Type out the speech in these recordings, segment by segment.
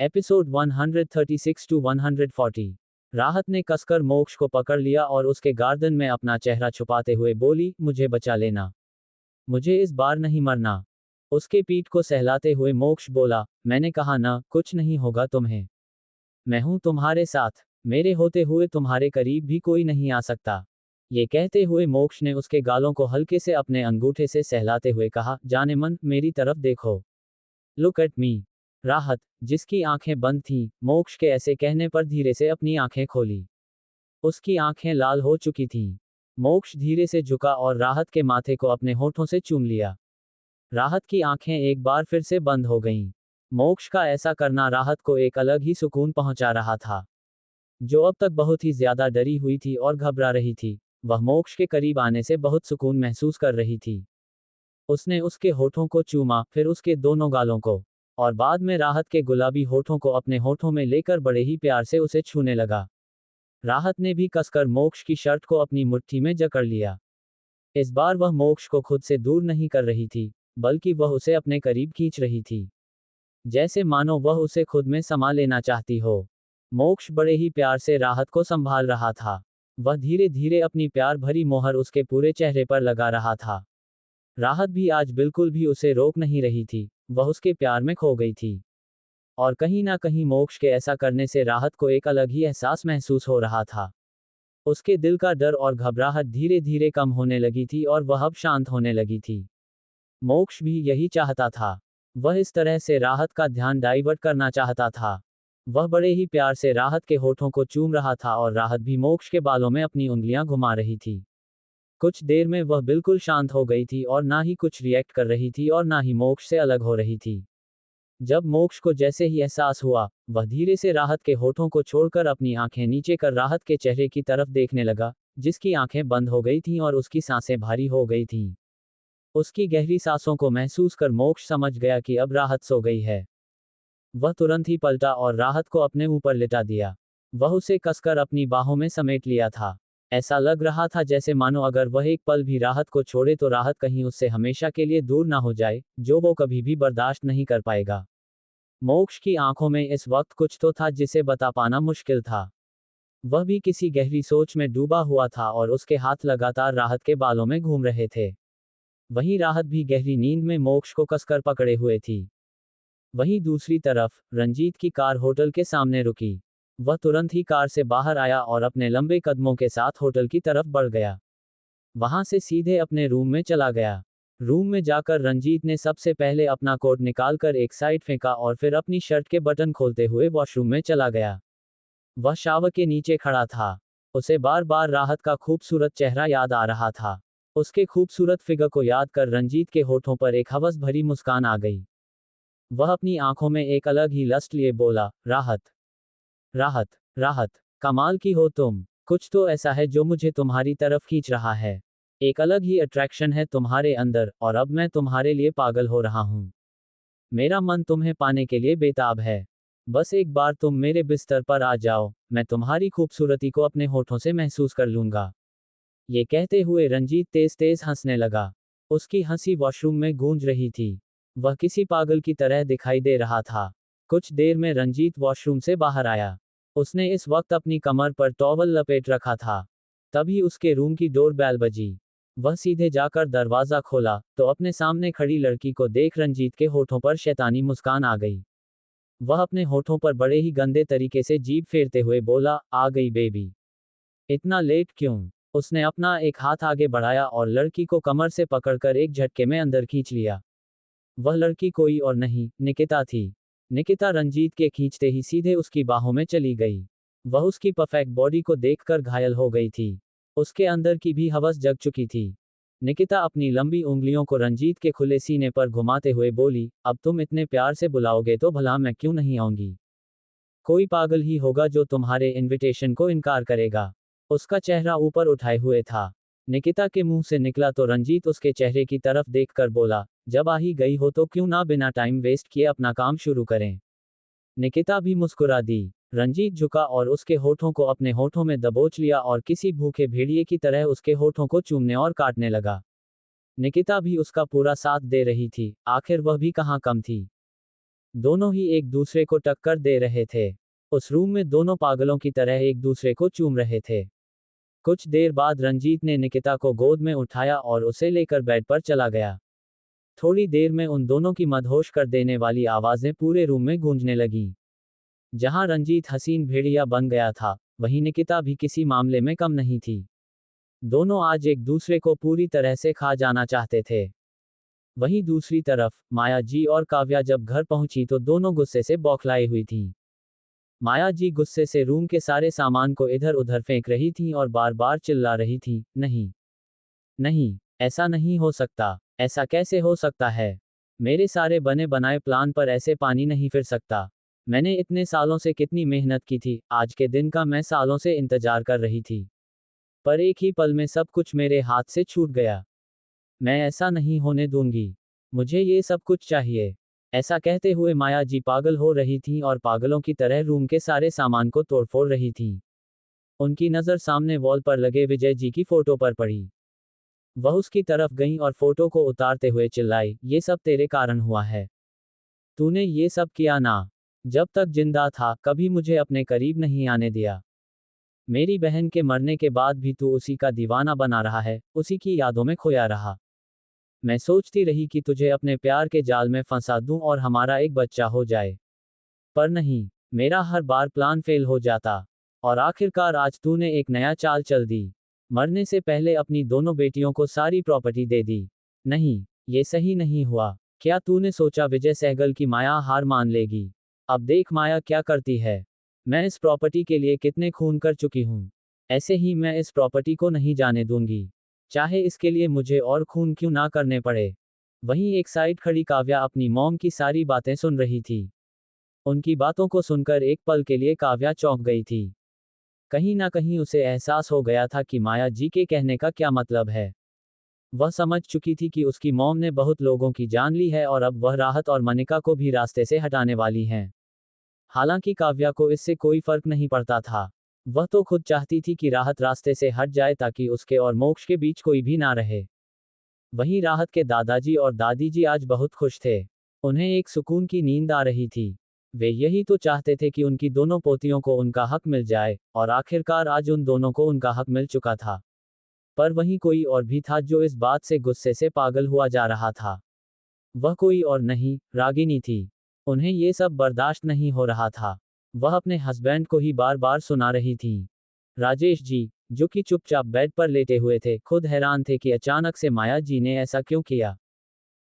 Episode 136 to 140। राहत ने कसकर मोक्ष को पकड़ लिया और उसके गर्दन में अपना चेहरा छुपाते हुए बोली, मुझे बचा लेना, मुझे इस बार नहीं मरना। उसके पीठ को सहलाते हुए मोक्ष बोला, मैंने कहा ना, कुछ नहीं होगा तुम्हें, मैं हूं तुम्हारे साथ, मेरे होते हुए तुम्हारे करीब भी कोई नहीं आ सकता। ये कहते हुए मोक्ष ने उसके गालों को हल्के से अपने अंगूठे से सहलाते हुए कहा, जाने मन, मेरी तरफ देखो, लुक एट मी। राहत, जिसकी आंखें बंद थीं, मोक्ष के ऐसे कहने पर धीरे से अपनी आंखें खोली। उसकी आंखें लाल हो चुकी थीं। मोक्ष धीरे से झुका और राहत के माथे को अपने होठों से चूम लिया। राहत की आंखें एक बार फिर से बंद हो गईं। मोक्ष का ऐसा करना राहत को एक अलग ही सुकून पहुंचा रहा था। जो अब तक बहुत ही ज्यादा डरी हुई थी और घबरा रही थी, वह मोक्ष के करीब आने से बहुत सुकून महसूस कर रही थी। उसने उसके होठों को चूमा, फिर उसके दोनों गालों को, और बाद में राहत के गुलाबी होठों को अपने होठों में लेकर बड़े ही प्यार से उसे छूने लगा। राहत ने भी कसकर मोक्ष की शर्ट को अपनी मुट्ठी में जकड़ लिया। इस बार वह मोक्ष को खुद से दूर नहीं कर रही थी, बल्कि वह उसे अपने करीब खींच रही थी, जैसे मानो वह उसे खुद में समा लेना चाहती हो। मोक्ष बड़े ही प्यार से राहत को संभाल रहा था। वह धीरे धीरे अपनी प्यार भरी मोहर उसके पूरे चेहरे पर लगा रहा था। राहत भी आज बिल्कुल भी उसे रोक नहीं रही थी, वह उसके प्यार में खो गई थी। और कहीं ना कहीं मोक्ष के ऐसा करने से राहत को एक अलग ही एहसास महसूस हो रहा था। उसके दिल का डर और घबराहट धीरे धीरे कम होने लगी थी और वह अब शांत होने लगी थी। मोक्ष भी यही चाहता था। वह इस तरह से राहत का ध्यान डाइवर्ट करना चाहता था। वह बड़े ही प्यार से राहत के होठों को चूम रहा था और राहत भी मोक्ष के बालों में अपनी उंगलियां घुमा रही थी। कुछ देर में वह बिल्कुल शांत हो गई थी और ना ही कुछ रिएक्ट कर रही थी और ना ही मोक्ष से अलग हो रही थी। जब मोक्ष को जैसे ही एहसास हुआ, वह धीरे से राहत के होठों को छोड़कर अपनी आंखें नीचे कर राहत के चेहरे की तरफ देखने लगा, जिसकी आंखें बंद हो गई थीं और उसकी सांसें भारी हो गई थीं। उसकी गहरी सांसों को महसूस कर मोक्ष समझ गया कि अब राहत सो गई है। वह तुरंत ही पलटा और राहत को अपने ऊपर लिटा दिया। वह उसे कसकर अपनी बाहों में समेट लिया था। ऐसा लग रहा था जैसे मानो अगर वह एक पल भी राहत को छोड़े तो राहत कहीं उससे हमेशा के लिए दूर ना हो जाए, जो वो कभी भी बर्दाश्त नहीं कर पाएगा। मोक्ष की आंखों में इस वक्त कुछ तो था जिसे बता पाना मुश्किल था। वह भी किसी गहरी सोच में डूबा हुआ था और उसके हाथ लगातार राहत के बालों में घूम रहे थे। वहीं राहत भी गहरी नींद में मोक्ष को कसकर पकड़े हुए थी। वहीं दूसरी तरफ रंजीत की कार होटल के सामने रुकी। वह तुरंत ही कार से बाहर आया और अपने लंबे कदमों के साथ होटल की तरफ बढ़ गया। वहां से सीधे अपने रूम में चला गया। रूम में जाकर रंजीत ने सबसे पहले अपना कोट निकालकर एक साइड फेंका और फिर अपनी शर्ट के बटन खोलते हुए वॉशरूम में चला गया। वह शावर के नीचे खड़ा था। उसे बार बार राहत का खूबसूरत चेहरा याद आ रहा था। उसके खूबसूरत फिगर को याद कर रंजीत के होठों पर एक हवस भरी मुस्कान आ गई। वह अपनी आंखों में एक अलग ही लस्ट लिए बोला, राहत, राहत, राहत, कमाल की हो तुम, कुछ तो ऐसा है जो मुझे तुम्हारी तरफ खींच रहा है। एक अलग ही अट्रैक्शन है तुम्हारे अंदर और अब मैं तुम्हारे लिए पागल हो रहा हूं। मेरा मन तुम्हें पाने के लिए बेताब है। बस एक बार तुम मेरे बिस्तर पर आ जाओ, मैं तुम्हारी खूबसूरती को अपने होठों से महसूस कर लूंगा। ये कहते हुए रंजीत तेज तेज हंसने लगा। उसकी हंसी वॉशरूम में गूंज रही थी। वह किसी पागल की तरह दिखाई दे रहा था। कुछ देर में रंजीत वॉशरूम से बाहर आया। उसने इस वक्त अपनी कमर पर टॉवल लपेट रखा था। तभी उसके रूम की डोर बेल बजी। वह सीधे जाकर दरवाजा खोला तो अपने सामने खड़ी लड़की को देख रंजीत के होठों पर शैतानी मुस्कान आ गई। वह अपने होठों पर बड़े ही गंदे तरीके से जीभ फेरते हुए बोला, आ गई बेबी, इतना लेट क्यों? उसने अपना एक हाथ आगे बढ़ाया और लड़की को कमर से पकड़कर एक झटके में अंदर खींच लिया। वह लड़की कोई और नहीं, निकिता थी। निकिता रंजीत के खींचते ही सीधे उसकी बाहों में चली गई। वह उसकी परफेक्ट बॉडी को देखकर घायल हो गई थी। उसके अंदर की भी हवस जग चुकी थी। निकिता अपनी लंबी उंगलियों को रंजीत के खुले सीने पर घुमाते हुए बोली, अब तुम इतने प्यार से बुलाओगे तो भला मैं क्यों नहीं आऊंगी? कोई पागल ही होगा जो तुम्हारे इनविटेशन को इनकार करेगा। उसका चेहरा ऊपर उठाए हुए था। निकिता के मुंह से निकला तो रंजीत उसके चेहरे की तरफ देखकर बोला, जब आ ही गई हो तो क्यों ना बिना टाइम वेस्ट किए अपना काम शुरू करें। निकिता भी मुस्कुरा दी। रंजीत झुका और उसके होठों को अपने होठों में दबोच लिया और किसी भूखे भेड़िए की तरह उसके होठों को चूमने और काटने लगा। निकिता भी उसका पूरा साथ दे रही थी, आखिर वह भी कहाँ कम थी। दोनों ही एक दूसरे को टक्कर दे रहे थे। उस रूम में दोनों पागलों की तरह एक दूसरे को चूम रहे थे। कुछ देर बाद रंजीत ने निकिता को गोद में उठाया और उसे लेकर बेड पर चला गया। थोड़ी देर में उन दोनों की मदहोश कर देने वाली आवाजें पूरे रूम में गूंजने लगीं। जहां रंजीत हसीन भेड़िया बन गया था, वहीं निकिता भी किसी मामले में कम नहीं थी। दोनों आज एक दूसरे को पूरी तरह से खा जाना चाहते थे। वहीं दूसरी तरफ माया जी और काव्या जब घर पहुंची तो दोनों गुस्से से बौखलाई हुई थीं। माया जी गुस्से से रूम के सारे सामान को इधर उधर फेंक रही थीं और बार बार चिल्ला रही थीं, नहीं, नहीं, ऐसा नहीं हो सकता, ऐसा कैसे हो सकता है? मेरे सारे बने बनाए प्लान पर ऐसे पानी नहीं फिर सकता। मैंने इतने सालों से कितनी मेहनत की थी, आज के दिन का मैं सालों से इंतजार कर रही थी। पर एक ही पल में सब कुछ मेरे हाथ से छूट गया। मैं ऐसा नहीं होने दूंगी। मुझे ये सब कुछ चाहिए। ऐसा कहते हुए माया जी पागल हो रही थीं और पागलों की तरह रूम के सारे सामान को तोड़फोड़ रही थीं। उनकी नज़र सामने वॉल पर लगे विजय जी की फोटो पर पड़ी। वह उसकी तरफ गईं और फोटो को उतारते हुए चिल्लाई, ये सब तेरे कारण हुआ है। तूने ये सब किया ना। जब तक जिंदा था, कभी मुझे अपने करीब नहीं आने दिया। मेरी बहन के मरने के बाद भी तू उसी का दीवाना बना रहा है, उसी की यादों में खोया रहा। मैं सोचती रही कि तुझे अपने प्यार के जाल में फंसा दूं और हमारा एक बच्चा हो जाए। पर नहीं, मेरा हर बार प्लान फेल हो जाता। और आखिरकार आज तूने एक नया चाल चल दी। मरने से पहले अपनी दोनों बेटियों को सारी प्रॉपर्टी दे दी। नहीं, ये सही नहीं हुआ। क्या तूने सोचा विजय सहगल की माया हार मान लेगी? अब देख माया क्या करती है। मैं इस प्रॉपर्टी के लिए कितने खून कर चुकी हूँ। ऐसे ही मैं इस प्रॉपर्टी को नहीं जाने दूंगी, चाहे इसके लिए मुझे और खून क्यों ना करने पड़े। वहीं एक साइड खड़ी काव्या अपनी मॉम की सारी बातें सुन रही थी। उनकी बातों को सुनकर एक पल के लिए काव्या चौंक गई थी। कहीं ना कहीं उसे एहसास हो गया था कि माया जी के कहने का क्या मतलब है। वह समझ चुकी थी कि उसकी मॉम ने बहुत लोगों की जान ली है और अब वह राहत और मनिका को भी रास्ते से हटाने वाली हैं। हालांकि काव्या को इससे कोई फर्क नहीं पड़ता था। वह तो खुद चाहती थी कि राहत रास्ते से हट जाए ताकि उसके और मोक्ष के बीच कोई भी ना रहे। वहीं राहत के दादाजी और दादी जी आज बहुत खुश थे। उन्हें एक सुकून की नींद आ रही थी। वे यही तो चाहते थे कि उनकी दोनों पोतियों को उनका हक मिल जाए, और आखिरकार आज उन दोनों को उनका हक मिल चुका था। पर वहीं कोई और भी था जो इस बात से गुस्से से पागल हुआ जा रहा था। वह कोई और नहीं, रागिनी थी। उन्हें ये सब बर्दाश्त नहीं हो रहा था। वह अपने हस्बैंड को ही बार बार सुना रही थी। राजेश जी, जो कि चुपचाप बेड पर लेटे हुए थे, खुद हैरान थे कि अचानक से माया जी ने ऐसा क्यों किया।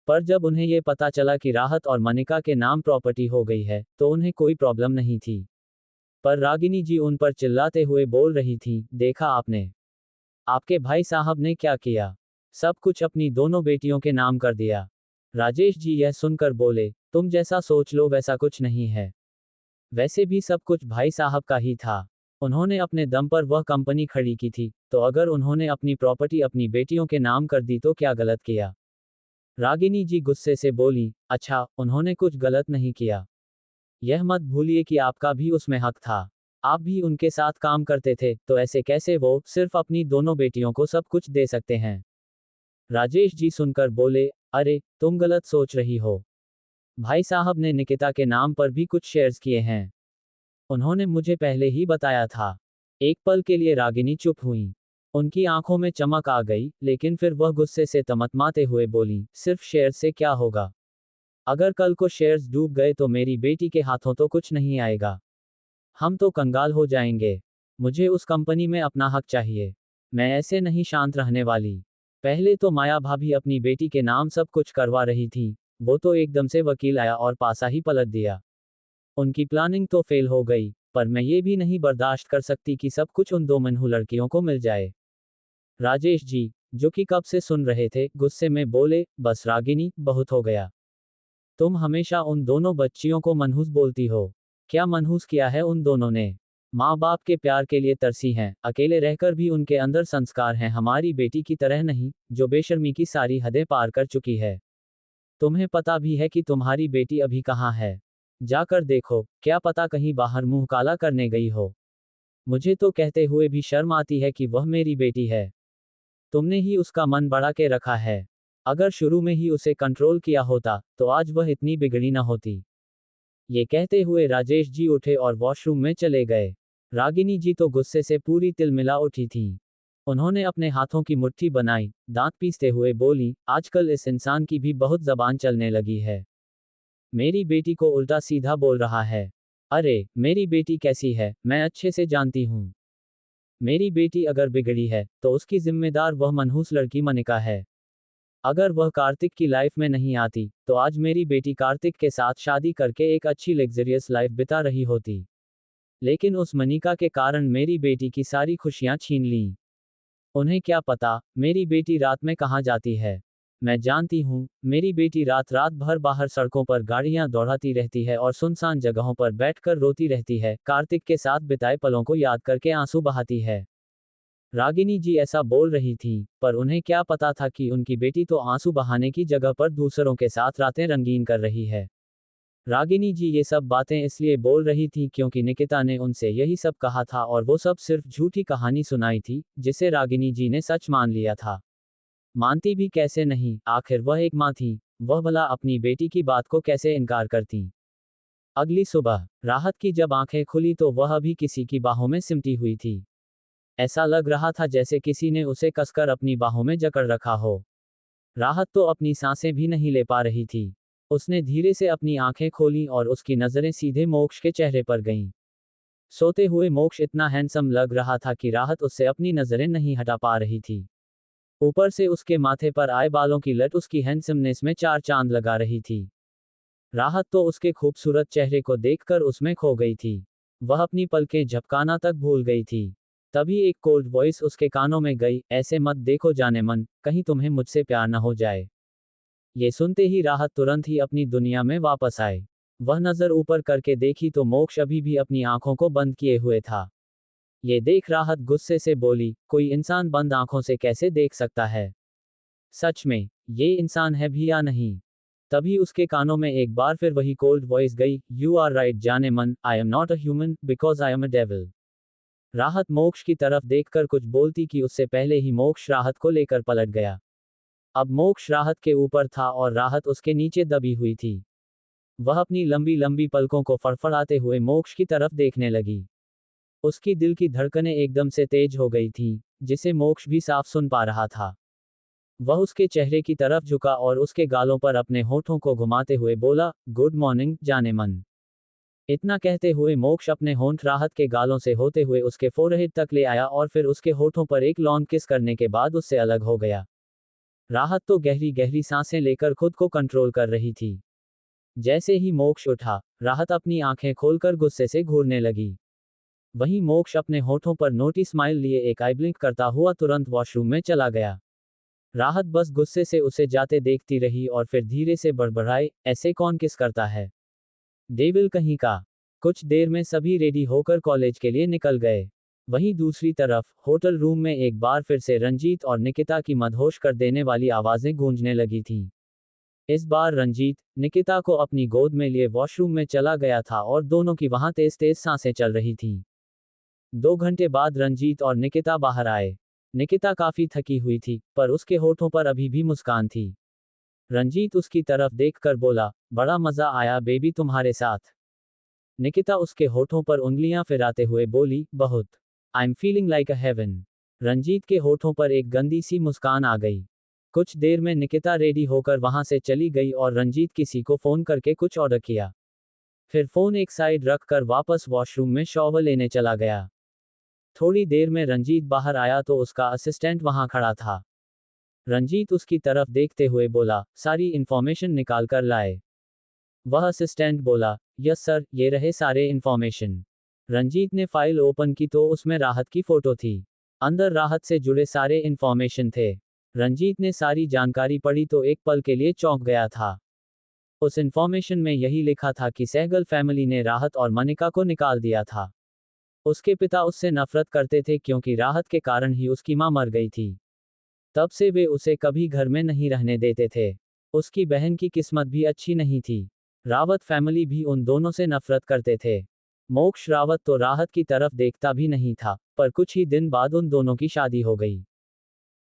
पर जब उन्हें ये पता चला कि राहत और मनिका के नाम प्रॉपर्टी हो गई है, तो उन्हें कोई प्रॉब्लम नहीं थी। पर रागिनी जी उन पर चिल्लाते हुए बोल रही थी, देखा आपने, आपके भाई साहब ने क्या किया। सब कुछ अपनी दोनों बेटियों के नाम कर दिया। राजेश जी यह सुनकर बोले, तुम जैसा सोच लो वैसा कुछ नहीं है। वैसे भी सब कुछ भाई साहब का ही था। उन्होंने अपने दम पर वह कंपनी खड़ी की थी, तो अगर उन्होंने अपनी प्रॉपर्टी अपनी बेटियों के नाम कर दी तो क्या गलत किया। रागिनी जी गुस्से से बोली, अच्छा, उन्होंने कुछ गलत नहीं किया। यह मत भूलिए कि आपका भी उसमें हक था। आप भी उनके साथ काम करते थे, तो ऐसे कैसे वो सिर्फ अपनी दोनों बेटियों को सब कुछ दे सकते हैं। राजेश जी सुनकर बोले, अरे, तुम गलत सोच रही हो। भाई साहब ने निकिता के नाम पर भी कुछ शेयर्स किए हैं। उन्होंने मुझे पहले ही बताया था। एक पल के लिए रागिनी चुप हुई। उनकी आंखों में चमक आ गई, लेकिन फिर वह गुस्से से तमतमाते हुए बोली, सिर्फ शेयर से क्या होगा। अगर कल को शेयर्स डूब गए तो मेरी बेटी के हाथों तो कुछ नहीं आएगा। हम तो कंगाल हो जाएंगे। मुझे उस कंपनी में अपना हक चाहिए। मैं ऐसे नहीं शांत रहने वाली। पहले तो माया भाभी अपनी बेटी के नाम सब कुछ करवा रही थी, वो तो एकदम से वकील आया और पासा ही पलट दिया। उनकी प्लानिंग तो फेल हो गई, पर मैं ये भी नहीं बर्दाश्त कर सकती कि सब कुछ उन दो मनहू लड़कियों को मिल जाए। राजेश जी, जो कि कब से सुन रहे थे, गुस्से में बोले, बस रागिनी, बहुत हो गया। तुम हमेशा उन दोनों बच्चियों को मनहूस बोलती हो। क्या मनहूस किया है उन दोनों ने? माँ बाप के प्यार के लिए तरसी हैं, अकेले रहकर भी उनके अंदर संस्कार हैं, हमारी बेटी की तरह नहीं, जो बेशर्मी की सारी हदें पार कर चुकी है। तुम्हें पता भी है कि तुम्हारी बेटी अभी कहाँ है? जाकर देखो, क्या पता कहीं बाहर मुंह काला करने गई हो। मुझे तो कहते हुए भी शर्म आती है कि वह मेरी बेटी है। तुमने ही उसका मन बढ़ा के रखा है। अगर शुरू में ही उसे कंट्रोल किया होता, तो आज वह इतनी बिगड़ी न होती। ये कहते हुए राजेश जी उठे और वॉशरूम में चले गए। रागिनी जी तो गुस्से से पूरी तिलमिला उठी थीं। उन्होंने अपने हाथों की मुट्ठी बनाई, दांत पीसते हुए बोली, आजकल इस इंसान की भी बहुत जबान चलने लगी है। मेरी बेटी को उल्टा सीधा बोल रहा है। अरे, मेरी बेटी कैसी है, मैं अच्छे से जानती हूँ। मेरी बेटी अगर बिगड़ी है, तो उसकी जिम्मेदार वह मनहूस लड़की मनिका है। अगर वह कार्तिक की लाइफ में नहीं आती, तो आज मेरी बेटी कार्तिक के साथ शादी करके एक अच्छी लग्जरियस लाइफ बिता रही होती। लेकिन उस मनिका के कारण मेरी बेटी की सारी खुशियां छीन लीं। उन्हें क्या पता, मेरी बेटी रात में कहाँ जाती है। मैं जानती हूँ, मेरी बेटी रात रात भर बाहर सड़कों पर गाड़ियां दौड़ाती रहती है और सुनसान जगहों पर बैठकर रोती रहती है, कार्तिक के साथ बिताए पलों को याद करके आंसू बहाती है। रागिनी जी ऐसा बोल रही थीं, पर उन्हें क्या पता था कि उनकी बेटी तो आंसू बहाने की जगह पर दूसरों के साथ रातें रंगीन कर रही है। रागिनी जी ये सब बातें इसलिए बोल रही थी क्योंकि निकिता ने उनसे यही सब कहा था और वो सब सिर्फ झूठी कहानी सुनाई थी, जिसे रागिनी जी ने सच मान लिया था। मानती भी कैसे नहीं, आखिर वह एक माँ थी, वह भला अपनी बेटी की बात को कैसे इनकार करती। अगली सुबह राहत की जब आंखें खुली तो वह अभी किसी की बाहों में सिमटी हुई थी। ऐसा लग रहा था जैसे किसी ने उसे कसकर अपनी बाहों में जकड़ रखा हो। राहत तो अपनी सांसें भी नहीं ले पा रही थी। उसने धीरे से अपनी आंखें खोलीं और उसकी नजरें सीधे मोक्ष के चेहरे पर गईं। सोते हुए मोक्ष इतना हैंडसम लग रहा था कि राहत उससे अपनी नजरें नहीं हटा पा रही थी। ऊपर से उसके माथे पर आए बालों की लट उसकी हैंडसमनेस में चार चांद लगा रही थी। राहत तो उसके खूबसूरत चेहरे को देखकर उसमें खो गई थी। वह अपनी पलकें झपकाना तक भूल गई थी। तभी एक कोल्ड वॉइस उसके कानों में गई, ऐसे मत देखो जाने मन, कहीं तुम्हें मुझसे प्यार न हो जाए। ये सुनते ही राहत तुरंत ही अपनी दुनिया में वापस आए। वह नजर ऊपर करके देखी तो मोक्ष अभी भी अपनी आंखों को बंद किए हुए था। ये देख राहत गुस्से से बोली, कोई इंसान बंद आंखों से कैसे देख सकता है? सच में, ये इंसान है भी या नहीं? तभी उसके कानों में एक बार फिर वही कोल्ड वॉइस गई, यू आर राइट जाने मन, I am not a human, because I am a devil. राहत मोक्ष की तरफ देखकर कुछ बोलती कि उससे पहले ही मोक्ष राहत को लेकर पलट गया। अब मोक्ष राहत के ऊपर था और राहत उसके नीचे दबी हुई थी। वह अपनी लंबी लंबी पलकों को फड़फड़ाते हुए मोक्ष की तरफ देखने लगी। उसकी दिल की धड़कनें एकदम से तेज हो गई थीं, जिसे मोक्ष भी साफ सुन पा रहा था। वह उसके चेहरे की तरफ झुका और उसके गालों पर अपने होठों को घुमाते हुए बोला, गुड मॉर्निंग जाने मन। इतना कहते हुए मोक्ष अपने होंठ राहत के गालों से होते हुए उसके फोरहेड तक ले आया और फिर उसके होठों पर एक लॉन्ग किस करने के बाद उससे अलग हो गया। राहत तो गहरी गहरी सांसें लेकर खुद को कंट्रोल कर रही थी। जैसे ही मोक्ष उठा, राहत अपनी आंखें खोलकर गुस्से से घूरने लगी। वहीं मोक्ष अपने होठों पर नोटी स्माइल लिए एक आई ब्लिंक करता हुआ तुरंत वॉशरूम में चला गया। राहत बस गुस्से से उसे जाते देखती रही और फिर धीरे से बड़बड़ाई, ऐसे कौन किस करता है? डेविल कहीं का। कुछ देर में सभी रेडी होकर कॉलेज के लिए निकल गए। वहीं दूसरी तरफ होटल रूम में एक बार फिर से रंजीत और निकिता की मदहोश कर देने वाली आवाजें गूंजने लगी थीं। इस बार रंजीत निकिता को अपनी गोद में लिए वॉशरूम में चला गया था और दोनों की वहां तेज तेज सांसें चल रही थीं। 2 घंटे बाद रंजीत और निकिता बाहर आए। निकिता काफी थकी हुई थी, पर उसके होठों पर अभी भी मुस्कान थी। रंजीत उसकी तरफ देखकर बोला, बड़ा मजा आया बेबी तुम्हारे साथ। निकिता उसके होठों पर उंगलियां फिराते हुए बोली, बहुत। I am feeling like a heaven. Ranjeet के होठों पर एक गंदी सी मुस्कान आ गई। कुछ देर में निकिता रेडी होकर वहां से चली गई और रंजीत किसी को फोन करके कुछ ऑर्डर किया। फिर फोन एक साइड रखकर वापस वॉशरूम में शॉवर लेने चला गया। थोड़ी देर में रंजीत बाहर आया तो उसका असिस्टेंट वहां खड़ा था। रंजीत उसकी तरफ देखते हुए बोला, सारी इंफॉर्मेशन निकाल कर लाए। वह असिस्टेंट बोला, यस सर, ये रहे सारे इंफॉर्मेशन। रंजीत ने फाइल ओपन की तो उसमें राहत की फोटो थी। अंदर राहत से जुड़े सारे इंफॉर्मेशन थे। रंजीत ने सारी जानकारी पढ़ी तो एक पल के लिए चौंक गया था। उस इंफॉर्मेशन में यही लिखा था कि सहगल फैमिली ने राहत और मनिका को निकाल दिया था। उसके पिता उससे नफरत करते थे क्योंकि राहत के कारण ही उसकी मां मर गई थी। तब से वे उसे कभी घर में नहीं रहने देते थे। उसकी बहन की किस्मत भी अच्छी नहीं थी। रावत फैमिली भी उन दोनों से नफरत करते थे। मोक्ष रावत तो राहत की तरफ देखता भी नहीं था, पर कुछ ही दिन बाद उन दोनों की शादी हो गई।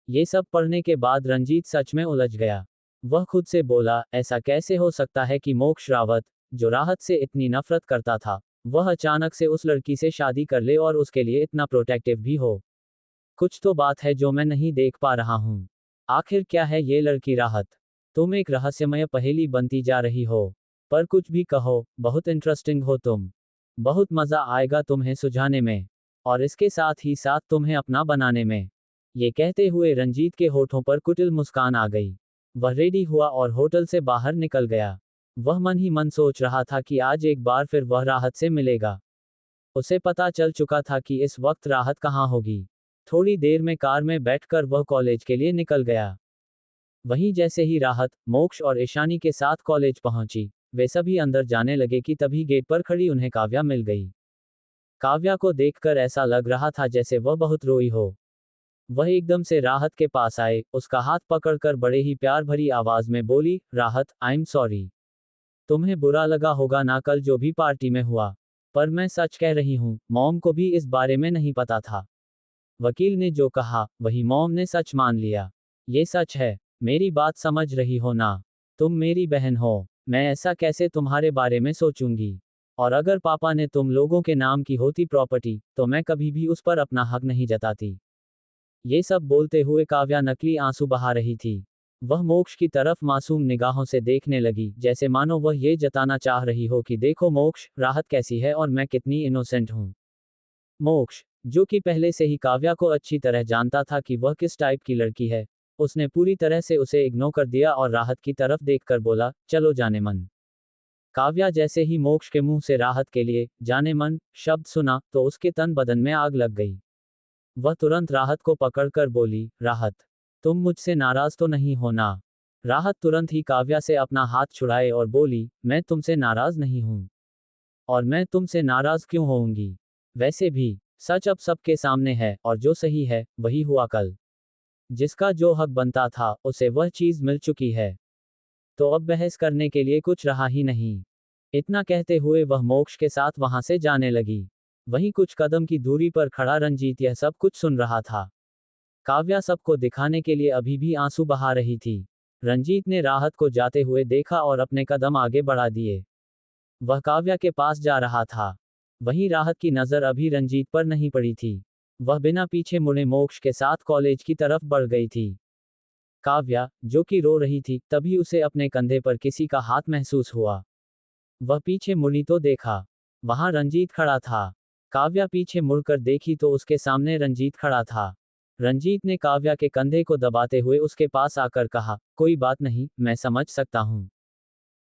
ये सब पढ़ने के बाद रंजीत सच में उलझ गया। वह खुद से बोला, ऐसा कैसे हो सकता है कि मोक्ष रावत, जो राहत से इतनी नफरत करता था, वह अचानक से उस लड़की से शादी कर ले और उसके लिए इतना प्रोटेक्टिव भी हो। कुछ तो बात है जो मैं नहीं देख पा रहा हूँ। आखिर क्या है ये लड़की राहत? तुम एक रहस्यमय पहेली बनती जा रही हो। पर कुछ भी कहो, बहुत इंटरेस्टिंग हो तुम। बहुत मजा आएगा तुम्हें सुझाने में। और इसके साथ ही साथ तुम्हें अपना बनाने में। ये कहते हुए रंजीत के होठों पर कुटिल मुस्कान आ गई। वह रेडी हुआ और होटल से बाहर निकल गया। वह मन ही मन सोच रहा था कि आज एक बार फिर वह राहत से मिलेगा। उसे पता चल चुका था कि इस वक्त राहत कहाँ होगी। थोड़ी देर में कार में बैठकर वह कॉलेज के लिए निकल गया। वहीं जैसे ही राहत, मोक्ष और ईशानी के साथ कॉलेज पहुंची, वे सभी अंदर जाने लगे कि तभी गेट पर खड़ी उन्हें काव्या मिल गई। काव्या को देखकर ऐसा लग रहा था जैसे वह बहुत रोई हो। वह एकदम से राहत के पास आए, उसका हाथ पकड़कर बड़े ही प्यार भरी आवाज में बोली, राहत, आई एम सॉरी। तुम्हें बुरा लगा होगा ना कल जो भी पार्टी में हुआ। पर मैं सच कह रही हूँ, मॉम को भी इस बारे में नहीं पता था। वकील ने जो कहा, वही मॉम ने सच मान लिया। ये सच है। मेरी बात समझ रही हो ना? तुम मेरी बहन हो। मैं ऐसा कैसे तुम्हारे बारे में सोचूंगी? और अगर पापा ने तुम लोगों के नाम की होती प्रॉपर्टी, तो मैं कभी भी उस पर अपना हक नहीं जताती। ये सब बोलते हुए काव्या नकली आंसू बहा रही थी। वह मोक्ष की तरफ मासूम निगाहों से देखने लगी, जैसे मानो वह ये जताना चाह रही हो कि देखो मोक्ष, राहत कैसी है और मैं कितनी इनोसेंट हूँ। मोक्ष, जो कि पहले से ही काव्या को अच्छी तरह जानता था कि वह किस टाइप की लड़की है, उसने पूरी तरह से उसे इग्नोर कर दिया और राहत की तरफ देखकर बोला, चलो जाने मन। काव्या जैसे ही मोक्ष के मुंह से राहत के लिए जाने मन शब्द सुना, तो उसके तन बदन में आग लग गई। वह तुरंत राहत को पकड़कर बोली, राहत, तुम मुझसे नाराज तो नहीं हो ना? राहत तुरंत ही काव्या से अपना हाथ छुड़ाए और बोली, मैं तुमसे नाराज नहीं हूं। और मैं तुमसे नाराज क्यों होऊंगी? वैसे भी सच अब सबके सामने है और जो सही है वही हुआ कल। जिसका जो हक बनता था उसे वह चीज मिल चुकी है। तो अब बहस करने के लिए कुछ रहा ही नहीं। इतना कहते हुए वह मोक्ष के साथ वहां से जाने लगी। वहीं कुछ कदम की दूरी पर खड़ा रंजीत यह सब कुछ सुन रहा था। काव्या सबको दिखाने के लिए अभी भी आंसू बहा रही थी। रंजीत ने राहत को जाते हुए देखा और अपने कदम आगे बढ़ा दिए। वह काव्या के पास जा रहा था। वहीं राहत की नजर अभी रंजीत पर नहीं पड़ी थी। वह बिना पीछे मुड़े मोक्ष के साथ कॉलेज की तरफ बढ़ गई थी। काव्या, जो कि रो रही थी, तभी उसे अपने कंधे पर किसी का हाथ महसूस हुआ। वह पीछे मुड़ी तो देखा, वहां रंजीत खड़ा था। काव्या पीछे मुड़कर देखी तो उसके सामने रंजीत खड़ा था। रंजीत ने काव्या के कंधे को दबाते हुए उसके पास आकर कहा, कोई बात नहीं, मैं समझ सकता हूँ।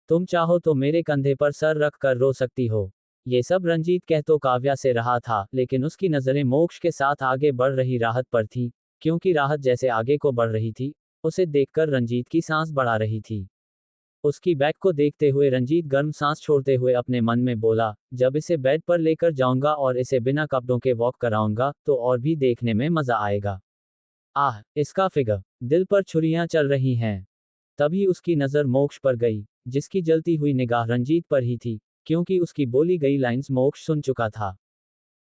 तुम चाहो तो मेरे कंधे पर सर रख कर रो सकती हो। ये सब रंजीत कह तो काव्या से रहा था, लेकिन उसकी नजरें मोक्ष के साथ आगे बढ़ रही राहत पर थी, क्योंकि राहत जैसे आगे को बढ़ रही थी, उसे देखकर रंजीत की सांस बढ़ा रही थी। उसकी बैग को देखते हुए रंजीत गर्म सांस छोड़ते हुए अपने मन में बोला, जब इसे बेड पर लेकर जाऊंगा और इसे बिना कपड़ों के वॉक कराऊंगा, तो और भी देखने में मजा आएगा। आह, इसका फिगर, दिल पर छुरियां चल रही हैं। तभी उसकी नजर मोक्ष पर गई, जिसकी जलती हुई निगाह रंजीत पर ही थी, क्योंकि उसकी बोली गई लाइंस मोक्ष सुन चुका था।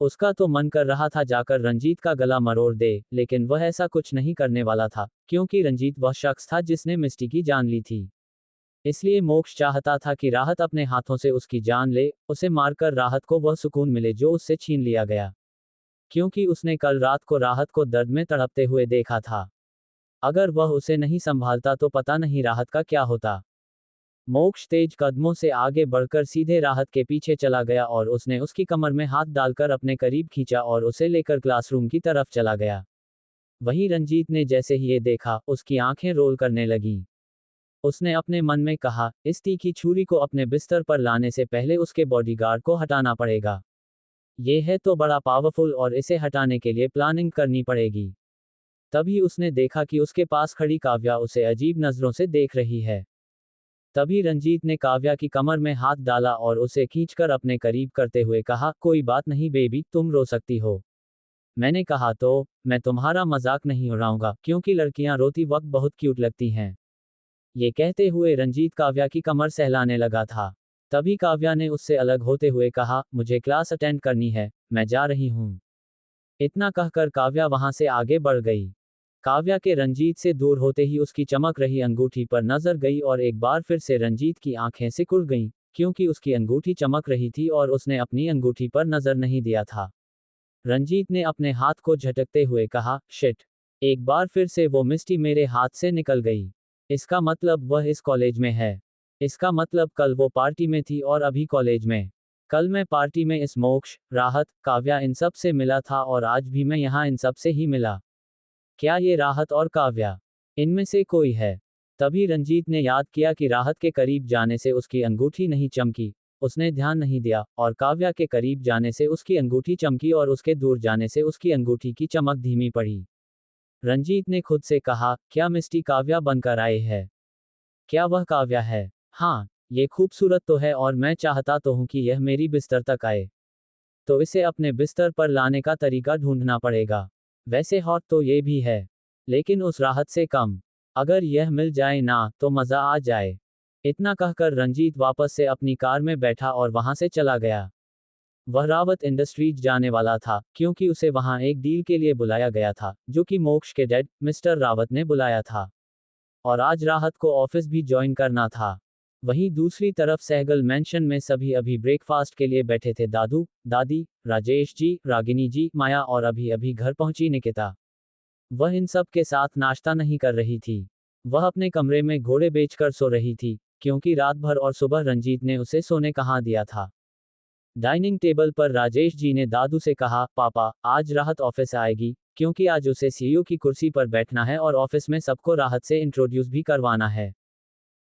उसका तो मन कर रहा था जाकर रंजीत का गला मरोड़ दे, लेकिन वह ऐसा कुछ नहीं करने वाला था, क्योंकि रंजीत वह शख्स था जिसने मिस्टी की जान ली थी। इसलिए मोक्ष चाहता था कि राहत अपने हाथों से उसकी जान ले, उसे मारकर राहत को वह सुकून मिले जो उससे छीन लिया गया। क्योंकि उसने कल रात को राहत को दर्द में तड़पते हुए देखा था। अगर वह उसे नहीं संभालता तो पता नहीं राहत का क्या होता। मोक्ष तेज कदमों से आगे बढ़कर सीधे राहत के पीछे चला गया और उसने उसकी कमर में हाथ डालकर अपने करीब खींचा और उसे लेकर क्लासरूम की तरफ चला गया। वहीं रंजीत ने जैसे ही ये देखा, उसकी आंखें रोल करने लगीं। उसने अपने मन में कहा, इस तीखी छुरी को अपने बिस्तर पर लाने से पहले उसके बॉडीगार्ड को हटाना पड़ेगा। ये है तो बड़ा पावरफुल और इसे हटाने के लिए प्लानिंग करनी पड़ेगी। तभी उसने देखा कि उसके पास खड़ी काव्या उसे अजीब नजरों से देख रही है। तभी रंजीत ने काव्या की कमर में हाथ डाला और उसे खींचकर अपने करीब करते हुए कहा, कोई बात नहीं बेबी, तुम रो सकती हो। मैंने कहा तो, मैं तुम्हारा मजाक नहीं उड़ाऊंगा, क्योंकि लड़कियां रोती वक्त बहुत क्यूट लगती हैं। ये कहते हुए रंजीत काव्या की कमर सहलाने लगा था। तभी काव्या ने उससे अलग होते हुए कहा, मुझे क्लास अटेंड करनी है, मैं जा रही हूँ। इतना कहकर काव्या वहां से आगे बढ़ गई। काव्या के रंजीत से दूर होते ही उसकी चमक रही अंगूठी पर नजर गई और एक बार फिर से रंजीत की आंखें सिकुड़ गईं, क्योंकि उसकी अंगूठी चमक रही थी और उसने अपनी अंगूठी पर नजर नहीं दिया था। रंजीत ने अपने हाथ को झटकते हुए कहा, शिट। एक बार फिर से वो मिस्टी मेरे हाथ से निकल गई। इसका मतलब वह इस कॉलेज में है। इसका मतलब कल वो पार्टी में थी और अभी कॉलेज में। कल मैं पार्टी में इस मोक्ष, राहत, काव्या इन सब से मिला था और आज भी मैं यहाँ इन सब से ही मिला। क्या ये राहत और काव्या इनमें से कोई है? तभी रंजीत ने याद किया कि राहत के करीब जाने से उसकी अंगूठी नहीं चमकी। उसने ध्यान नहीं दिया और काव्या के करीब जाने से उसकी अंगूठी चमकी और उसके दूर जाने से उसकी अंगूठी की चमक धीमी पड़ी। रंजीत ने खुद से कहा, क्या मिस्टी काव्या बनकर आए है? क्या वह काव्या है? हाँ, ये खूबसूरत तो है और मैं चाहता तो हूं कि यह मेरी बिस्तर तक आए। तो इसे अपने बिस्तर पर लाने का तरीका ढूंढना पड़ेगा। वैसे हॉट तो ये भी है, लेकिन उस राहत से कम। अगर यह मिल जाए ना तो मजा आ जाए। इतना कहकर रंजीत वापस से अपनी कार में बैठा और वहां से चला गया। वह रावत इंडस्ट्रीज जाने वाला था क्योंकि उसे वहां एक डील के लिए बुलाया गया था जो कि मोक्ष के डैड मिस्टर रावत ने बुलाया था। और आज राहत को ऑफिस भी ज्वाइन करना था। वहीं दूसरी तरफ सहगल मैंशन में सभी अभी ब्रेकफास्ट के लिए बैठे थे। दादू, दादी, राजेश जी, रागिनी जी, माया और अभी अभी घर पहुंची निकिता। वह इन सब के साथ नाश्ता नहीं कर रही थी। वह अपने कमरे में घोड़े बेचकर सो रही थी क्योंकि रात भर और सुबह रंजीत ने उसे सोने कहाँ दिया था। डाइनिंग टेबल पर राजेश जी ने दादू से कहा, पापा, आज राहत ऑफिस आएगी क्योंकि आज उसे सीईओ की कुर्सी पर बैठना है और ऑफिस में सबको राहत से इंट्रोड्यूस भी करवाना है।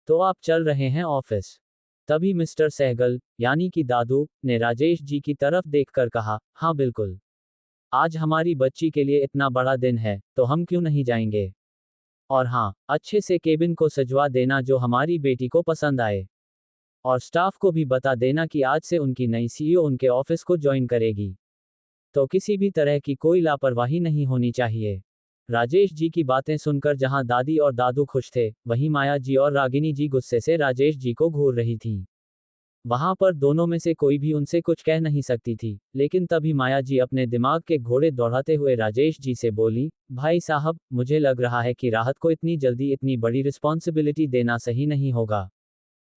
तो आप चल रहे हैं ऑफिस? तभी मिस्टर सहगल, यानी कि दादू, ने राजेश जी की तरफ देखकर कहा, हाँ बिल्कुल। आज हमारी बच्ची के लिए इतना बड़ा दिन है, तो हम क्यों नहीं जाएंगे? और हाँ, अच्छे से केबिन को सजवा देना जो हमारी बेटी को पसंद आए। और स्टाफ को भी बता देना कि आज से उनकी नई सीईओ उनके ऑफिस को ज्वाइन करेगी। तो किसी भी तरह की कोई लापरवाही नहीं होनी चाहिए। राजेश जी की बातें सुनकर जहां दादी और दादू खुश थे, वहीं माया जी और रागिनी जी गुस्से से राजेश जी को घूर रही थीं। वहां पर दोनों में से कोई भी उनसे कुछ कह नहीं सकती थी, लेकिन तभी माया जी अपने दिमाग के घोड़े दौड़ाते हुए राजेश जी से बोली, भाई साहब, मुझे लग रहा है कि राहत को इतनी जल्दी इतनी बड़ी रिस्पॉन्सिबिलिटी देना सही नहीं होगा।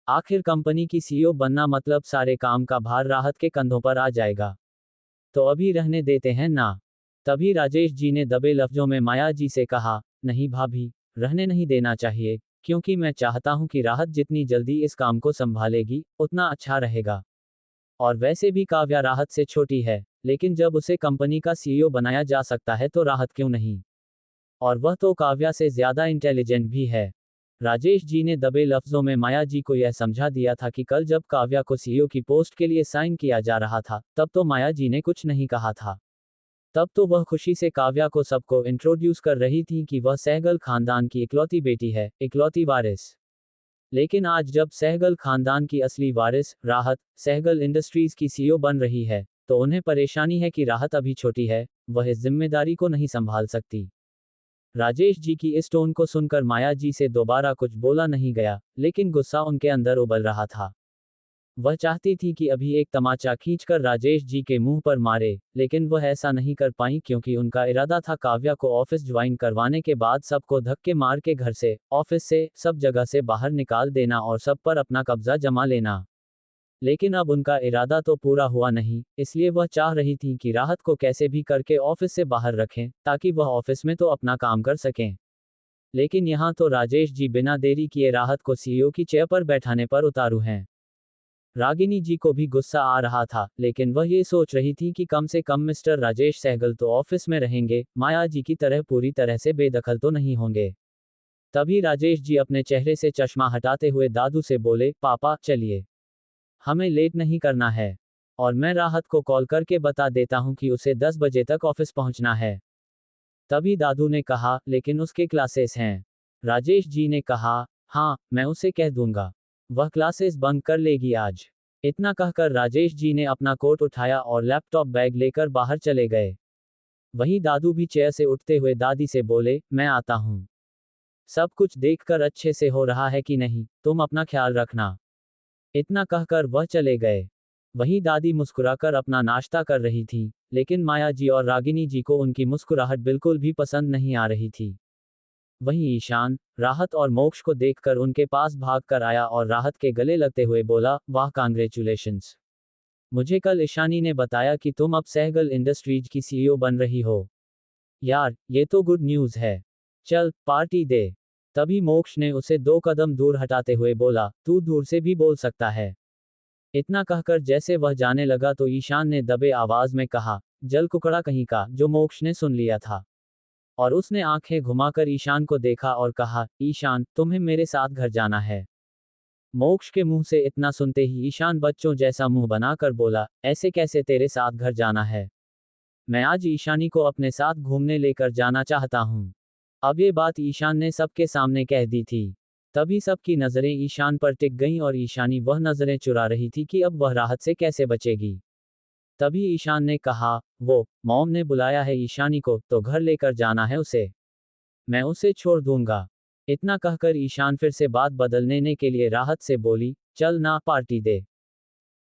आखिर कंपनी की सीईओ बनना मतलब सारे काम का भार राहत के कंधों पर आ जाएगा। तो अभी रहने देते हैं ना? तभी राजेश जी ने दबे लफ्जों में माया जी से कहा, नहीं भाभी, रहने नहीं देना चाहिए, क्योंकि मैं चाहता हूं कि राहत जितनी जल्दी इस काम को संभालेगी, उतना अच्छा रहेगा। और वैसे भी काव्या राहत से छोटी है, लेकिन जब उसे कंपनी का सीईओ बनाया जा सकता है तो राहत क्यों नहीं? और वह तो काव्या से ज्यादा इंटेलिजेंट भी है। राजेश जी ने दबे लफ्जों में माया जी को यह समझा दिया था कि कल जब काव्या को सीईओ की पोस्ट के लिए साइन किया जा रहा था, तब तो माया जी ने कुछ नहीं कहा था। तब तो वह खुशी से काव्या को सबको इंट्रोड्यूस कर रही थी कि वह सहगल खानदान की इकलौती बेटी है, इकलौती वारिस। लेकिन आज जब सहगल खानदान की असली वारिस, राहत, सहगल इंडस्ट्रीज की सीईओ बन रही है, तो उन्हें परेशानी है कि राहत अभी छोटी है, वह इस जिम्मेदारी को नहीं संभाल सकती। राजेश जी की इस टोन को सुनकर माया जी से दोबारा कुछ बोला नहीं गया, लेकिन गुस्सा उनके अंदर उबल रहा था। वह चाहती थी कि अभी एक तमाचा खींचकर राजेश जी के मुंह पर मारे, लेकिन वह ऐसा नहीं कर पाई क्योंकि उनका इरादा था काव्या को ऑफिस ज्वाइन करवाने के बाद सबको धक्के मार के घर से, ऑफिस से, सब जगह से बाहर निकाल देना और सब पर अपना कब्जा जमा लेना। लेकिन अब उनका इरादा तो पूरा हुआ नहीं, इसलिए वह चाह रही थी कि राहत को कैसे भी करके ऑफिस से बाहर रखें, ताकि वह ऑफिस में तो अपना काम कर सकें। लेकिन यहाँ तो राजेश जी बिना देरी किए राहत को सीईओ की चेयर पर बैठाने पर उतारू हैं। रागिनी जी को भी गुस्सा आ रहा था, लेकिन वह ये सोच रही थी कि कम से कम मिस्टर राजेश सहगल तो ऑफिस में रहेंगे, माया जी की तरह पूरी तरह से बेदखल तो नहीं होंगे। तभी राजेश जी अपने चेहरे से चश्मा हटाते हुए दादू से बोले, पापा, चलिए, हमें लेट नहीं करना है। और मैं राहत को कॉल करके बता देता हूं कि उसे 10 बजे तक ऑफिस पहुंचना है। तभी दादू ने कहा, लेकिन उसके क्लासेस हैं। राजेश जी ने कहा, हाँ, मैं उसे कह दूंगा। वह क्लासेस बंक कर लेगी आज। इतना कहकर राजेश जी ने अपना कोट उठाया और लैपटॉप बैग लेकर बाहर चले गए। वहीं दादू भी चेयर से उठते हुए दादी से बोले, मैं आता हूँ। सब कुछ देखकर अच्छे से हो रहा है कि नहीं, तुम अपना ख्याल रखना। इतना कहकर वह चले गए। वहीं दादी मुस्कुराकर अपना नाश्ता कर रही थी, लेकिन माया जी और रागिनी जी को उनकी मुस्कुराहट बिल्कुल भी पसंद नहीं आ रही थी। वहीं ईशान राहत और मोक्ष को देखकर उनके पास भाग कर आया और राहत के गले लगते हुए बोला, वाह कांग्रेचुलेशंस। मुझे कल ईशानी ने बताया कि तुम अब सहगल इंडस्ट्रीज की सीईओ बन रही हो। यार, ये तो गुड न्यूज़ है। चल, पार्टी दे। तभी मोक्ष ने उसे 2 कदम दूर हटाते हुए बोला, तू दूर से भी बोल सकता है। इतना कहकर जैसे वह जाने लगा तो ईशान ने दबे आवाज में कहा, जल कुकड़ा कहीं का, जो मोक्ष ने सुन लिया था। और उसने आंखें घुमाकर ईशान को देखा और कहा, ईशान, तुम्हें मेरे साथ घर जाना है। मोक्ष के मुंह से इतना सुनते ही ईशान बच्चों जैसा मुंह बनाकर बोला, ऐसे कैसे तेरे साथ घर जाना है? मैं आज ईशानी को अपने साथ घूमने लेकर जाना चाहता हूँ। अब ये बात ईशान ने सबके सामने कह दी थी। तभी सबकी नजरें ईशान पर टिक गईं और ईशानी वह नजरें चुरा रही थी कि अब वह राहत से कैसे बचेगी। तभी ईशान ने कहा, वो मॉम ने बुलाया है ईशानी को, तो घर लेकर जाना है उसे। मैं उसे छोड़ दूंगा। इतना कहकर ईशान फिर से बात बदलने के लिए राहत से बोली, चल ना, पार्टी दे।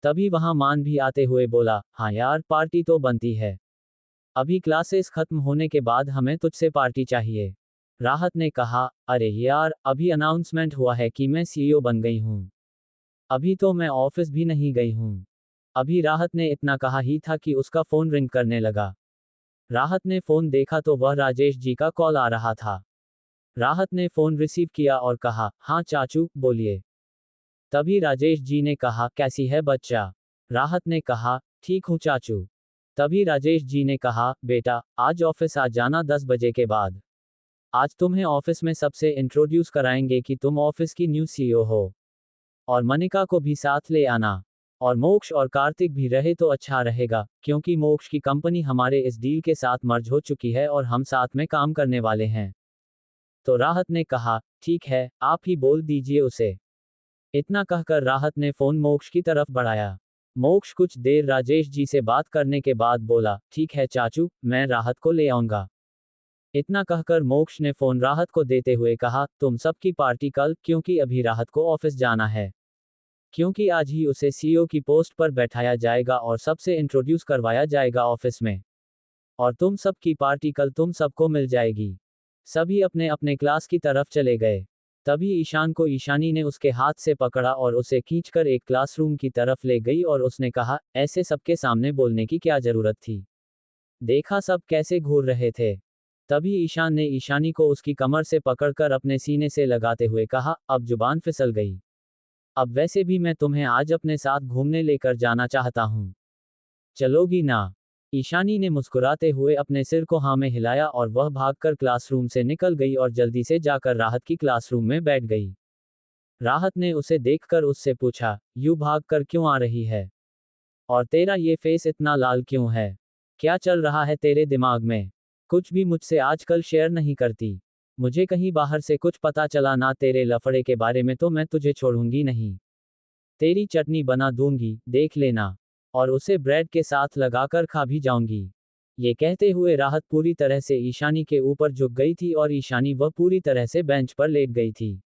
तभी वहां मान भी आते हुए बोला, हाँ यार, पार्टी तो बनती है। अभी क्लासेस खत्म होने के बाद हमें तुझसे पार्टी चाहिए। राहत ने कहा, अरे यार, अभी अनाउंसमेंट हुआ है कि मैं सीईओ बन गई हूँ। अभी तो मैं ऑफिस भी नहीं गई हूँ। अभी राहत ने इतना कहा ही था कि उसका फोन रिंग करने लगा। राहत ने फोन देखा तो वह राजेश जी का कॉल आ रहा था। राहत ने फोन रिसीव किया और कहा, हाँ चाचू, बोलिए। तभी राजेश जी ने कहा, कैसी है बच्चा? राहत ने कहा, ठीक हूँ चाचू। तभी राजेश जी ने कहा, बेटा, आज ऑफिस आ जाना 10 बजे के बाद। आज तुम्हें ऑफिस में सबसे इंट्रोड्यूस कराएंगे कि तुम ऑफिस की न्यू सीईओ हो। और मनिका को भी साथ ले आना। और मोक्ष और कार्तिक भी रहे तो अच्छा रहेगा, क्योंकि मोक्ष की कंपनी हमारे इस डील के साथ मर्ज हो चुकी है और हम साथ में काम करने वाले हैं। तो राहत ने कहा, ठीक है, आप ही बोल दीजिए उसे। इतना कहकर राहत ने फोन मोक्ष की तरफ बढ़ाया। मोक्ष कुछ देर राजेश जी से बात करने के बाद बोला, ठीक है चाचू, मैं राहत को ले आऊंगा। इतना कहकर मोक्ष ने फोन राहत को देते हुए कहा, तुम सबकी पार्टी कल, क्योंकि अभी राहत को ऑफिस जाना है। क्योंकि आज ही उसे सीईओ की पोस्ट पर बैठाया जाएगा और सबसे इंट्रोड्यूस करवाया जाएगा ऑफिस में। और तुम सबकी पार्टी कल तुम सबको मिल जाएगी। सभी अपने अपने क्लास की तरफ चले गए। तभी ईशान को ईशानी ने उसके हाथ से पकड़ा और उसे खींचकर एक क्लासरूम की तरफ ले गई और उसने कहा, ऐसे सबके सामने बोलने की क्या जरूरत थी? देखा सब कैसे घूर रहे थे। तभी ईशान ने ईशानी को उसकी कमर से पकड़कर अपने सीने से लगाते हुए कहा, अब जुबान फिसल गई। अब वैसे भी मैं तुम्हें आज अपने साथ घूमने लेकर जाना चाहता हूँ। चलोगी ना? ईशानी ने मुस्कुराते हुए अपने सिर को हाँ में हिलाया और वह भागकर क्लासरूम से निकल गई और जल्दी से जाकर राहत की क्लासरूम में बैठ गई। राहत ने उसे देखकर उससे पूछा, यूं भागकर क्यों आ रही है? और तेरा ये फेस इतना लाल क्यों है? क्या चल रहा है तेरे दिमाग में? कुछ भी मुझसे आजकल शेयर नहीं करती। मुझे कहीं बाहर से कुछ पता चला ना तेरे लफड़े के बारे में तो मैं तुझे छोड़ूंगी नहीं। तेरी चटनी बना दूंगी, देख लेना। और उसे ब्रेड के साथ लगाकर खा भी जाऊंगी। ये कहते हुए राहत पूरी तरह से ईशानी के ऊपर झुक गई थी और ईशानी वह पूरी तरह से बेंच पर लेट गई थी।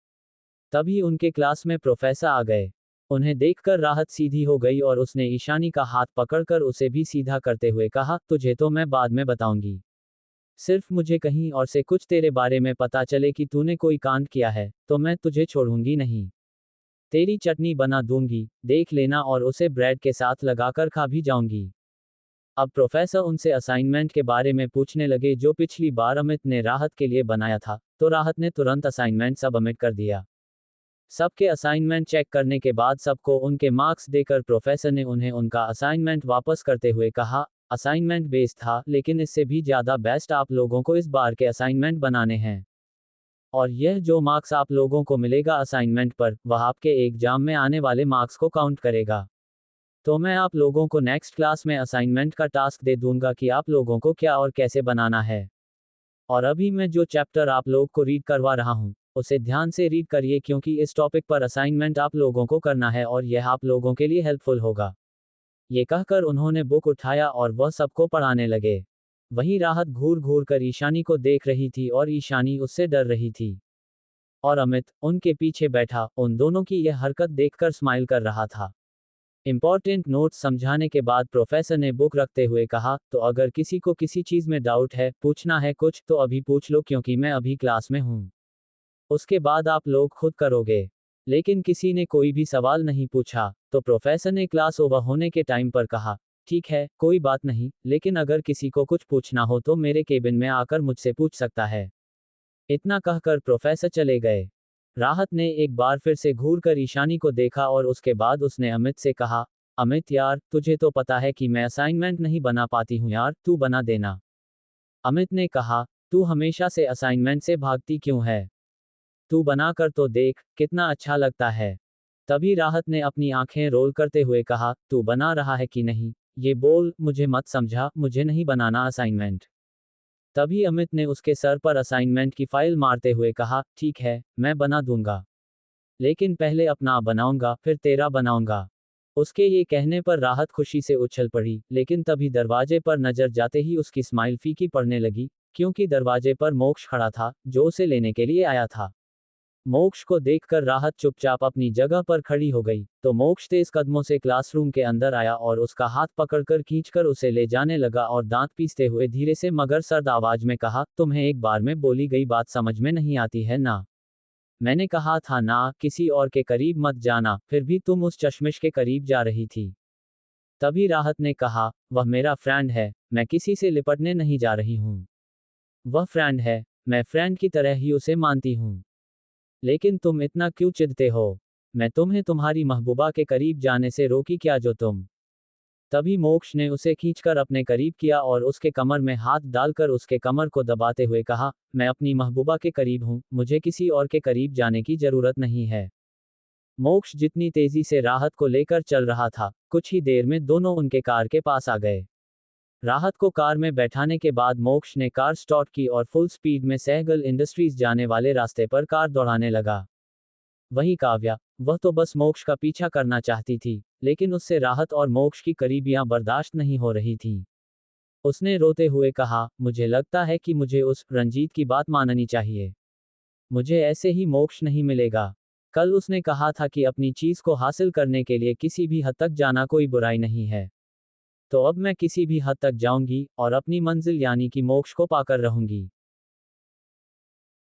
तभी उनके क्लास में प्रोफेसर आ गए। उन्हें देखकर राहत सीधी हो गई और उसने ईशानी का हाथ पकड़कर उसे भी सीधा करते हुए कहा, तुझे तो मैं बाद में बताऊंगी। सिर्फ मुझे कहीं और से कुछ तेरे बारे में पता चले कि तूने कोई कांड किया है, तो मैं तुझे छोड़ूंगी नहीं। तेरी चटनी बना दूंगी, देख लेना, और उसे ब्रेड के साथ लगाकर खा भी जाऊंगी। अब प्रोफेसर उनसे असाइनमेंट के बारे में पूछने लगे जो पिछली बार अमित ने राहत के लिए बनाया था, तो राहत ने तुरंत असाइनमेंट सबमिट कर दिया। सबके असाइनमेंट चेक करने के बाद सबको उनके मार्क्स देकर प्रोफेसर ने उन्हें उनका असाइनमेंट वापस करते हुए कहा, असाइनमेंट बेस्ट था, लेकिन इससे भी ज़्यादा बेस्ट आप लोगों को इस बार के असाइनमेंट बनाने हैं। और यह जो मार्क्स आप लोगों को मिलेगा असाइनमेंट पर, वह आपके एग्जाम में आने वाले मार्क्स को काउंट करेगा। तो मैं आप लोगों को नेक्स्ट क्लास में असाइनमेंट का टास्क दे दूंगा कि आप लोगों को क्या और कैसे बनाना है। और अभी मैं जो चैप्टर आप लोग को रीड करवा रहा हूँ, उसे ध्यान से रीड करिए, क्योंकि इस टॉपिक पर असाइनमेंट आप लोगों को करना है और यह आप लोगों के लिए हेल्पफुल होगा। ये कहकर उन्होंने बुक उठाया और वह सबको पढ़ाने लगे। वहीं राहत घूर घूर कर ईशानी को देख रही थी और ईशानी उससे डर रही थी। और अमित उनके पीछे बैठा उन दोनों की यह हरकत देखकर स्माइल कर रहा था। इम्पोर्टेंट नोट्स समझाने के बाद प्रोफेसर ने बुक रखते हुए कहा, तो अगर किसी को किसी चीज में डाउट है, पूछना है कुछ, तो अभी पूछ लो क्योंकि मैं अभी क्लास में हूँ। उसके बाद आप लोग खुद करोगे। लेकिन किसी ने कोई भी सवाल नहीं पूछा, तो प्रोफेसर ने क्लास ओवर होने के टाइम पर कहा, ठीक है, कोई बात नहीं, लेकिन अगर किसी को कुछ पूछना हो तो मेरे केबिन में आकर मुझसे पूछ सकता है। इतना कहकर प्रोफेसर चले गए। राहत ने एक बार फिर से घूरकर ईशानी को देखा और उसके बाद उसने अमित से कहा, अमित यार, तुझे तो पता है कि मैं असाइनमेंट नहीं बना पाती हूँ यार, तू बना देना। अमित ने कहा, तू हमेशा से असाइनमेंट से भागती क्यों है? तू बना कर तो देख, कितना अच्छा लगता है। तभी राहत ने अपनी आंखें रोल करते हुए कहा, तू बना रहा है कि नहीं, ये बोल, मुझे मत समझा, मुझे नहीं बनाना असाइनमेंट। तभी अमित ने उसके सर पर असाइनमेंट की फाइल मारते हुए कहा, ठीक है, मैं बना दूंगा। लेकिन पहले अपना बनाऊंगा, फिर तेरा बनाऊंगा। उसके ये कहने पर राहत खुशी से उछल पड़ी, लेकिन तभी दरवाजे पर नजर जाते ही उसकी स्माइल फीकी पड़ने लगी, क्योंकि दरवाजे पर मोक्ष खड़ा था, जो उसे लेने के लिए आया था। मोक्ष को देखकर राहत चुपचाप अपनी जगह पर खड़ी हो गई, तो मोक्ष तेज कदमों से क्लासरूम के अंदर आया और उसका हाथ पकड़कर खींचकर उसे ले जाने लगा और दांत पीसते हुए धीरे से मगर सर्द आवाज में कहा, तुम्हें एक बार में बोली गई बात समझ में नहीं आती है ना? मैंने कहा था ना, किसी और के करीब मत जाना, फिर भी तुम उस चश्मिश के करीब जा रही थी। तभी राहत ने कहा, वह मेरा फ्रेंड है, मैं किसी से लिपटने नहीं जा रही हूँ। वह फ्रेंड है, मैं फ्रेंड की तरह ही उसे मानती हूँ। लेकिन तुम इतना क्यों चिढ़ते हो? मैं तुम्हें तुम्हारी महबूबा के करीब जाने से रोकी क्या जो तुम? तभी मोक्ष ने उसे खींचकर अपने करीब किया और उसके कमर में हाथ डालकर उसके कमर को दबाते हुए कहा, मैं अपनी महबूबा के करीब हूँ, मुझे किसी और के करीब जाने की जरूरत नहीं है। मोक्ष जितनी तेजी से राहत को लेकर चल रहा था, कुछ ही देर में दोनों उनके कार के पास आ गए। राहत को कार में बैठाने के बाद मोक्ष ने कार स्टार्ट की और फुल स्पीड में सहगल इंडस्ट्रीज जाने वाले रास्ते पर कार दौड़ाने लगा। वहीं काव्या, वह तो बस मोक्ष का पीछा करना चाहती थी, लेकिन उससे राहत और मोक्ष की करीबियां बर्दाश्त नहीं हो रही थीं। उसने रोते हुए कहा, मुझे लगता है कि मुझे उस रंजीत की बात माननी चाहिए। मुझे ऐसे ही मोक्ष नहीं मिलेगा। कल उसने कहा था कि अपनी चीज को हासिल करने के लिए किसी भी हद तक जाना कोई बुराई नहीं है। तो अब मैं किसी भी हद तक जाऊंगी और अपनी मंजिल यानी कि मोक्ष को पाकर रहूंगी।